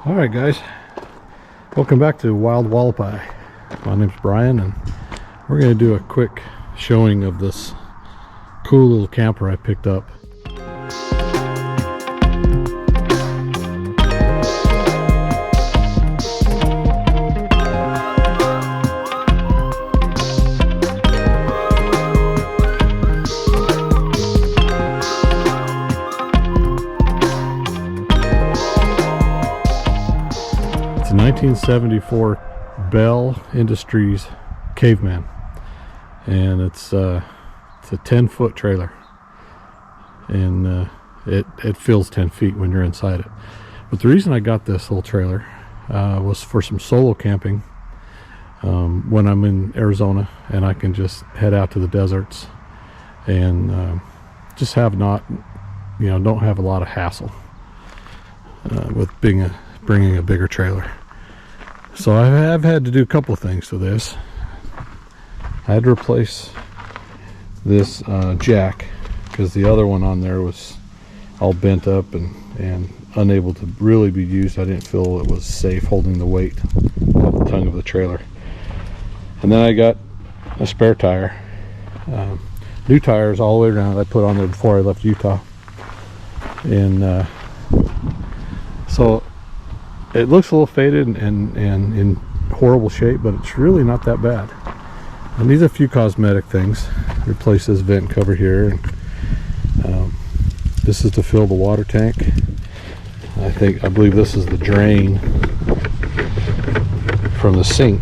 All right, guys, welcome back to Wild Hualapai. My name's Brian, and we're going to do a quick showing of this cool little camper I picked up. It's a 1974 Bell Industries Caveman, and it's a 10-foot trailer, and it fills 10 feet when you're inside it. But the reason I got this little trailer was for some solo camping when I'm in Arizona and I can just head out to the deserts and just don't have a lot of hassle with bringing a bigger trailer. So I've had to do a couple of things to this. I had to replace this jack because the other one on there was all bent up and unable to really be used. I didn't feel it was safe holding the weight of the tongue of the trailer. And then I got a spare tire, new tires all the way around. I put on there before I left Utah, and so it looks a little faded and in horrible shape, but it's really not that bad. And these are a few cosmetic things. Replace this vent cover here, and this is to fill the water tank. I believe this is the drain from the sink,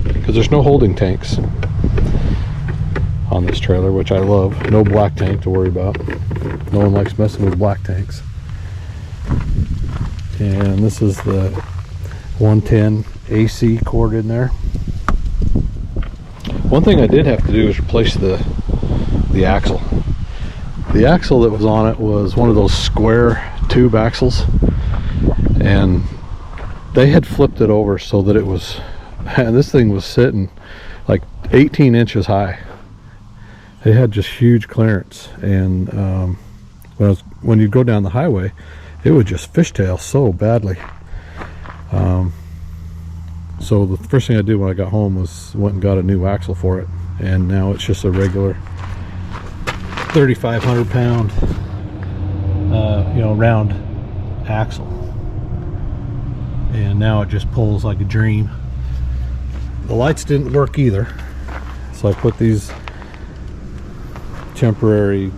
because there's no holding tanks on this trailer, which I love. No black tank to worry about. No one likes messing with black tanks. And this is the 110 AC cord in there. One thing I did have to do is replace the axle. The axle that was on it was one of those square tube axles, and they had flipped it over so that it was, and this thing was sitting like 18 inches high. It had just huge clearance, and when you go down the highway, it would just fishtail so badly. So the first thing I did when I got home was went and got a new axle for it, and now it's just a regular 3,500 pound round axle, and now it just pulls like a dream. The lights didn't work either, so I put these temporary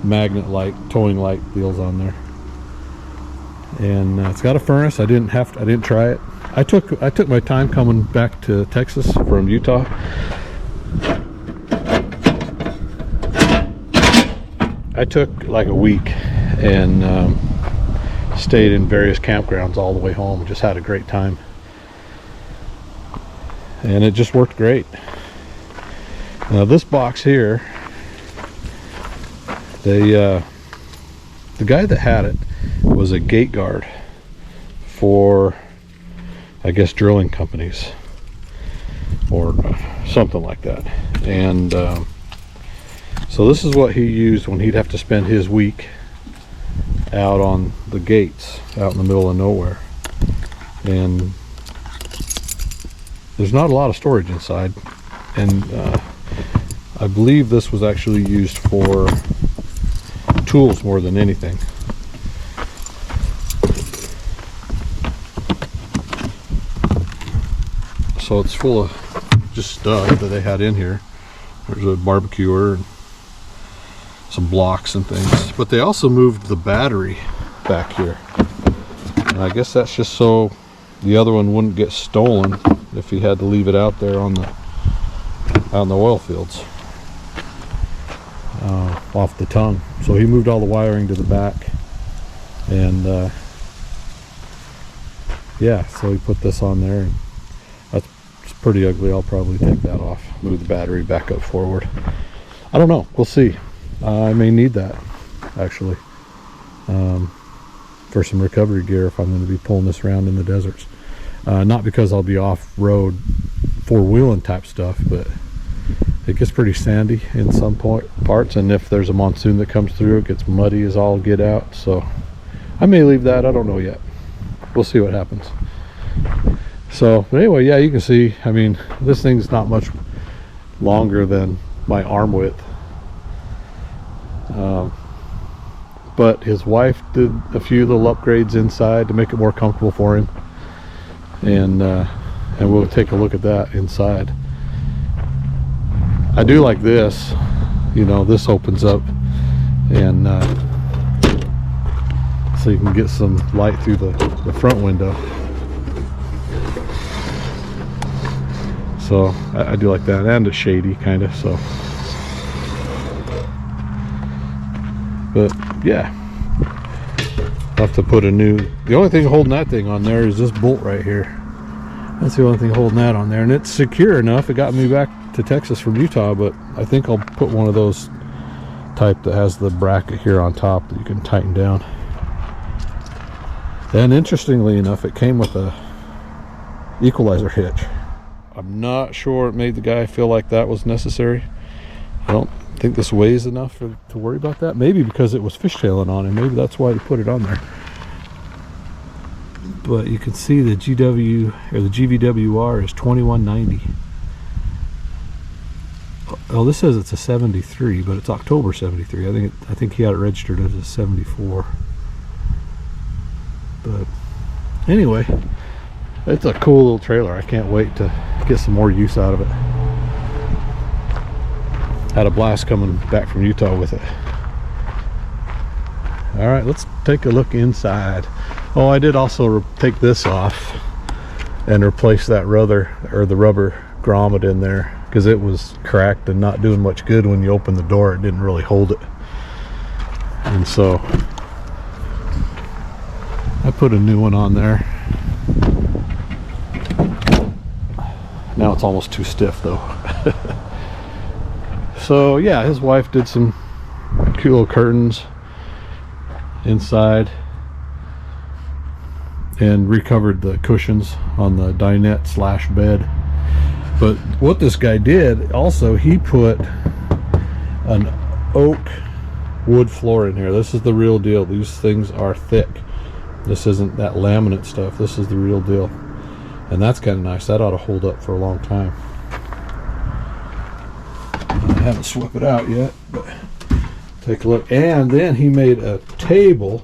magnet light, towing light deals on there. And it's got a furnace. I didn't try it. I took my time coming back to Texas from Utah. I took like a week and stayed in various campgrounds all the way home. Just had a great time, and it just worked great. Now this box here, the guy that had it was a gate guard for, I guess, drilling companies or something like that. And so this is what he used when he'd have to spend his week out on the gates out in the middle of nowhere. And there's not a lot of storage inside, and I believe this was actually used for tools more than anything. So it's full of just stuff that they had in here. There's a barbecuer and some blocks and things. But they also moved the battery back here. And I guess that's just so the other one wouldn't get stolen if he had to leave it out there out in the oil fields, off the tongue. So he moved all the wiring to the back, and yeah, so he put this on there, and it's pretty ugly. I'll probably take that off, move the battery back up forward. I don't know, we'll see. I may need that actually for some recovery gear if I'm going to be pulling this around in the deserts. Not because I'll be off-road four-wheeling type stuff, but it gets pretty sandy in some parts, and if there's a monsoon that comes through, it gets muddy as all get out. So I may leave that, I don't know yet. we'll see what happens. So, but anyway, yeah, you can see, I mean, this thing's not much longer than my arm width. But his wife did a few little upgrades inside to make it more comfortable for him, and we'll take a look at that inside. I do like this, you know, this opens up, and so you can get some light through the front window. So I do like that, and it's shady kind of, so. But yeah, I'll have to put a new, the only thing holding that thing on there is this bolt right here. That's the only thing holding that on there, and it's secure enough. It got me back to Texas from Utah, but I think I'll put one of those type that has the bracket here on top that you can tighten down. And interestingly enough, it came with a equalizer hitch. I'm not sure it made the guy feel like that was necessary. I don't think this weighs enough to worry about that. Maybe because it was fishtailing on him, maybe that's why he put it on there. But you can see the GW or the GVWR is 2190. Oh, this says it's a 73, but it's October 73. I think he had it registered as a 74. But anyway, it's a cool little trailer. I can't wait to get some more use out of it. Had a blast coming back from Utah with it. All right, let's take a look inside. Oh, I did also take this off and replace that rubber grommet in there, because it was cracked and not doing much good. When you open the door, it didn't really hold it, and so I put a new one on there. Now it's almost too stiff though. So yeah, his wife did some cute little curtains inside and recovered the cushions on the dinette / bed. But what this guy did also, he put an oak wood floor in here. This is the real deal. These things are thick. This isn't that laminate stuff. This is the real deal, and that's kind of nice. That ought to hold up for a long time. I haven't swept it out yet, but take a look. And then he made a table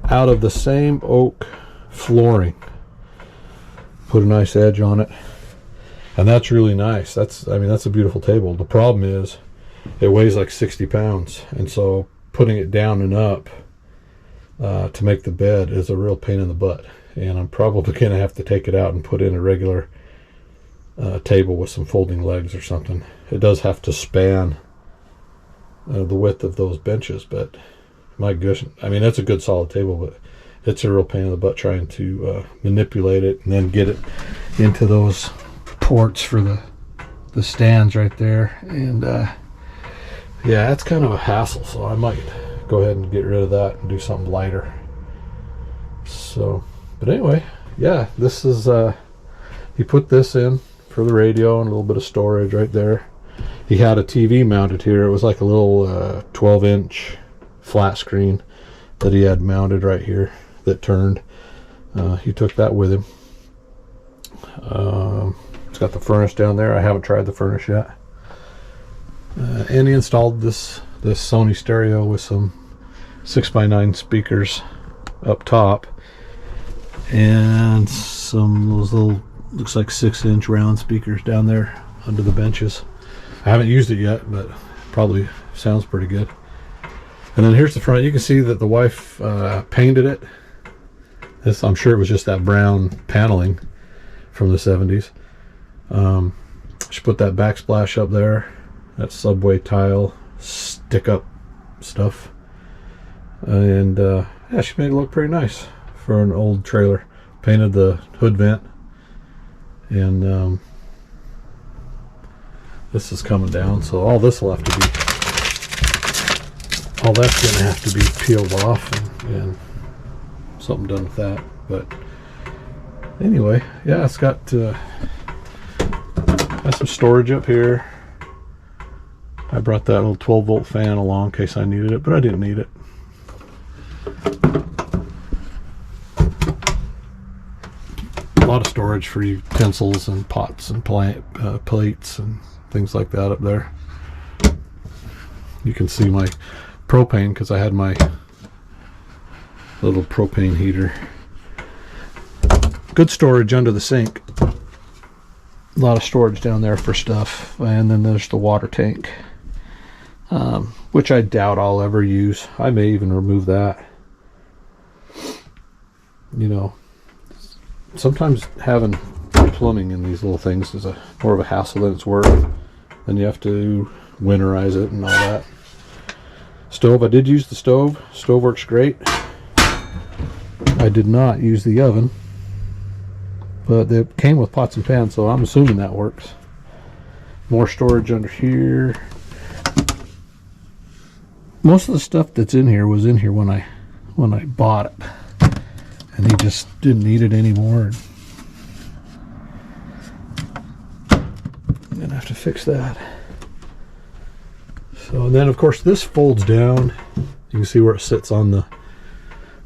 out of the same oak flooring, put a nice edge on it, and that's really nice. I mean, that's a beautiful table. The problem is it weighs like 60 pounds, and so putting it down and up to make the bed is a real pain in the butt, and I'm probably gonna have to take it out and put in a regular table with some folding legs or something. It does have to span the width of those benches, but my gosh, I mean, that's a good solid table, but it's a real pain in the butt trying to manipulate it and then get it into those ports for the stands right there. And yeah, that's kind of a hassle, so I might go ahead and get rid of that and do something lighter. So, but anyway, yeah, this is he put this in for the radio and a little bit of storage right there. He had a TV mounted here. It was like a little 12-inch flat screen that he had mounted right here that turned. He took that with him. It's got the furnace down there. I haven't tried the furnace yet. And he installed this Sony stereo with some 6x9 speakers up top, and some of those little, looks like 6-inch round speakers down there under the benches. I haven't used it yet, but probably sounds pretty good. And then here's the front. You can see that the wife painted it. This, I'm sure it was just that brown paneling from the 70s. She put that backsplash up there, that subway tile stick up stuff, and yeah, she made it look pretty nice for an old trailer. Painted the hood vent, and this is coming down, so all this will have to be, all that's going to have to be peeled off and something done with that. But anyway, yeah, it's got some storage up here. I brought that little 12-volt fan along in case I needed it, but I didn't need it. lot of storage for utensils and pots and plates and things like that up there. You can see my propane because I had my little propane heater. Good storage under the sink. A lot of storage down there for stuff. And then there's the water tank, which I doubt I'll ever use. I may even remove that. You know, sometimes having plumbing in these little things is more of a hassle than it's worth. Then you have to winterize it and all that. Stove, I did use the stove. Stove works great. I did not use the oven, but it came with pots and pans, so I'm assuming that works. More storage under here. Most of the stuff that's in here was in here when I bought it, and he just didn't need it anymore. I'm gonna have to fix that. So, and then of course this folds down. You can see where it sits on the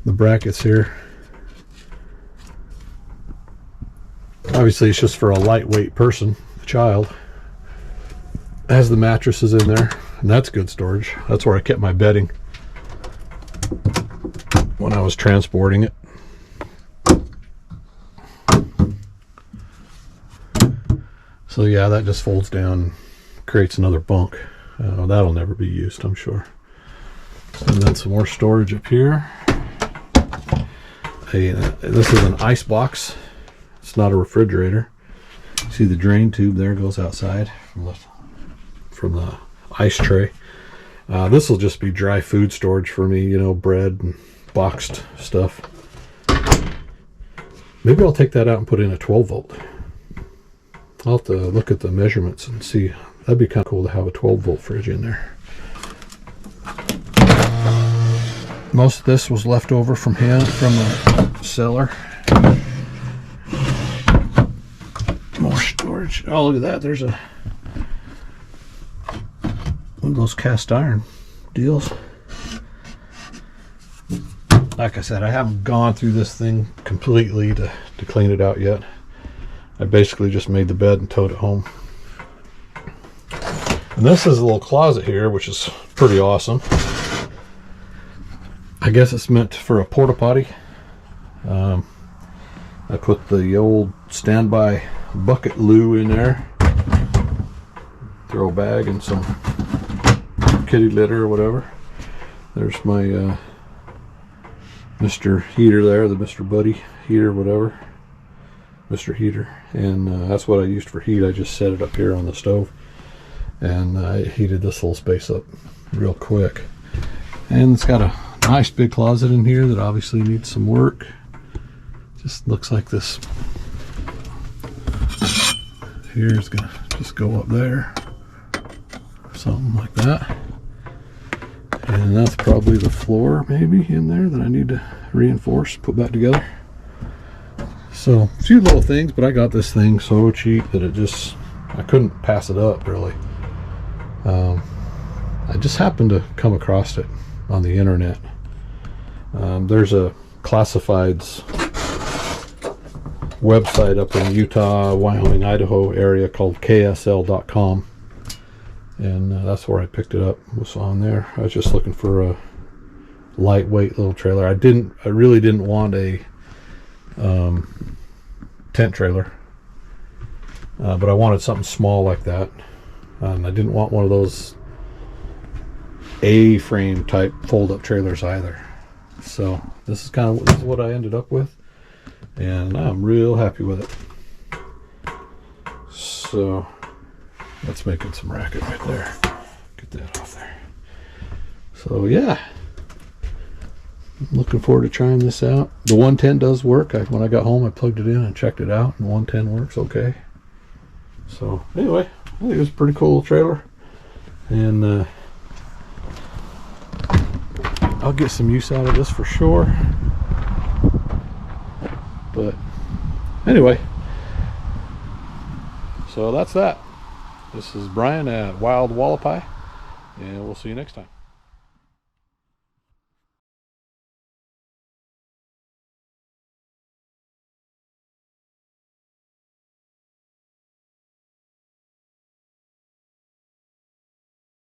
brackets here. Obviously it's just for a lightweight person, a child. It has the mattresses in there, and that's good storage. That's where I kept my bedding when I was transporting it. So yeah, that just folds down and creates another bunk. That'll never be used, I'm sure. And then some more storage up here. This is an ice box. It's not a refrigerator. See the drain tube there goes outside from the ice tray. This will just be dry food storage for me, you know, bread and boxed stuff. Maybe I'll take that out and put in a 12 volt. I'll have to look at the measurements and see. That'd be kind of cool to have a 12 volt fridge in there. Most of this was left over from the cellar. More storage. Oh, look at that. There's one of those cast iron deals. Like I said, I haven't gone through this thing completely to clean it out yet. I basically just made the bed and towed it home. And this is a little closet here, which is pretty awesome. I guess it's meant for a porta potty. I put the old standby bucket loo in there. Throw a bag and some kitty litter or whatever. There's my Mr. Heater there, the Mr. Buddy heater, whatever. Mr. Heater. And that's what I used for heat. I just set it up here on the stove. And I heated this little space up real quick. And it's got a nice big closet in here that obviously needs some work. Just looks like this. Here's gonna just go up there. Something like that. And that's probably the floor maybe in there that I need to reinforce, put back together. So a few little things, but I got this thing so cheap that I couldn't pass it up really. I just happened to come across it on the internet. There's a classifieds website up in Utah, Wyoming, Idaho area called ksl.com, and that's where I picked it up. It was on there. I was just looking for a lightweight little trailer. I really didn't want a tent trailer, but I wanted something small like that. I didn't want one of those A-frame type fold-up trailers either. So this is what I ended up with, and I'm real happy with it. So that's making some racket right there. Get that off there. So yeah, I'm looking forward to trying this out. The 110 does work. When I got home, I plugged it in and checked it out, and 110 works okay. So anyway, I think it was a pretty cool trailer, and I'll get some use out of this for sure. But anyway, so that's that. This is Brian at Wild Hualapai, and we'll see you next time.